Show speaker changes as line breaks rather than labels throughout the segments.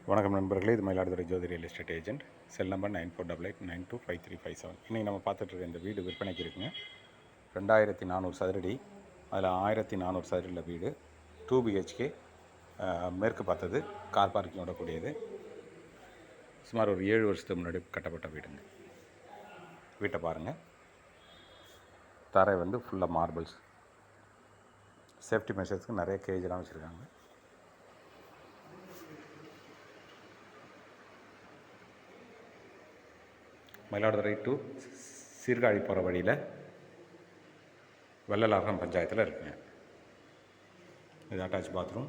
வணக்கம் நண்பர்களே, இது Mayiladuthurai Jothi real estate agent. Cell number 9488925357. இன்றைக்கி நம்ம பார்த்துட்ருக்க இந்த வீடு விற்பனைக்கு இருக்குங்க. 2400 சதுரடி, அதில் 1400 சதுரடியில் வீடு, 2 BHK, மேற்கு பார்த்தது, கார் பார்க்கிங்கோட கூடியது. சுமார் ஒரு 7 வருஷத்துக்கு முன்னாடி கட்டப்பட்ட வீடுங்க. வீட்டை பாருங்கள். தரை வந்து ஃபுல்லாக மார்பிள்ஸ். சேஃப்டி மெஷர்ஸ்க்கு நிறைய கேஜெலாம் வச்சுருக்காங்க. மயிலாடுதுறை டு சீர்காழி போகிற வழியில் வெள்ளலாகம் பஞ்சாயத்தில் இருக்குங்க. இது அட்டாச் பாத்ரூம்,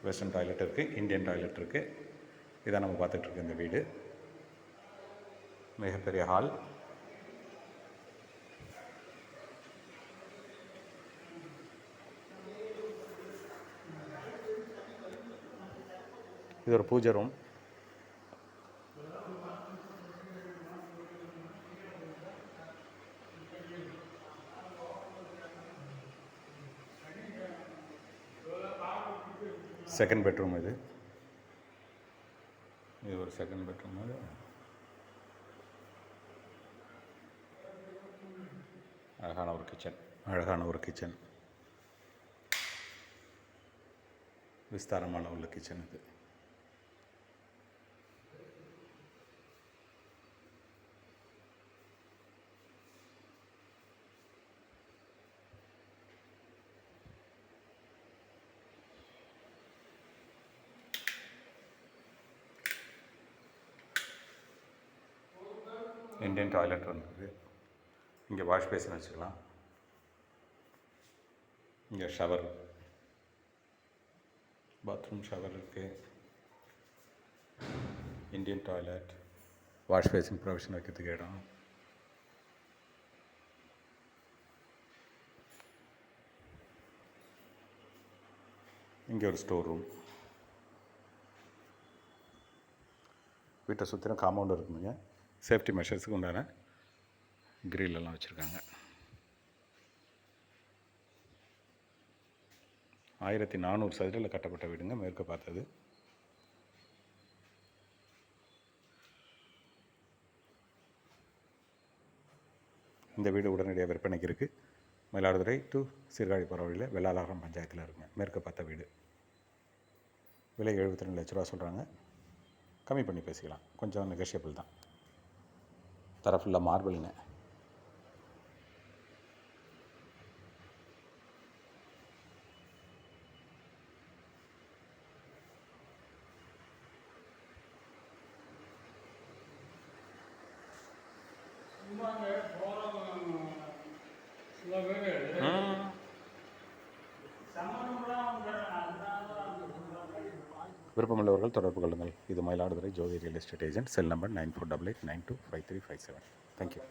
வெஸ்டர்ன் டாய்லெட் இருக்குது, இந்தியன் டாய்லெட் இருக்குது. இதான் நம்ம பார்த்துட்ருக்க இந்த வீடு. மிகப்பெரிய ஹால், இது ஒரு பூஜை ரூம். Second bedroom. இது ஒரு செகண்ட் பெட்ரூம். அழகான ஒரு கிச்சன், விஸ்தாரமான உள்ள கிச்சன். இது இந்தியன் டாய்லெட் வந்துருக்கு. இங்கே வாஷ் பேசின் வச்சுக்கலாம். இங்கே ஷவர், பாத்ரூம், ஷவர் இருக்குது. Indian toilet, wash basin provision வைக்கிறதுக்கு இடம். இங்கே ஒரு ஸ்டோர் ரூம். வீட்டை சுற்றிலும் காம்பவுண்டு இருக்குதுங்க. சேஃப்டி மெஷர்ஸுக்கு உண்டான கிரில் வச்சுருக்காங்க. 1400 சதுரடியில் கட்டப்பட்ட வீடுங்க, மேற்கு பார்த்தது. இந்த வீடு உடனடியாக விற்பனைக்கு இருக்குது. மயிலாடுதுறை டு சீர்காழி போகிற வழியில் வெள்ளாளகம் பஞ்சாயத்தில் இருக்குங்க. மேற்கு பார்த்த வீடு. விலை 72 லட்ச ரூபா சொல்கிறாங்க. கம்மி பண்ணி பேசிக்கலாம், கொஞ்சம் நெகோஷியபிள் தான். தர ஃபுல்லாக மார்பிளுங்க. விருப்பமுள்ளவர்கள் தொடர்பு கொள்ளுங்கள். இது Mayiladuthurai Jothi real estate agent. Cell number 9488925357. Thank you.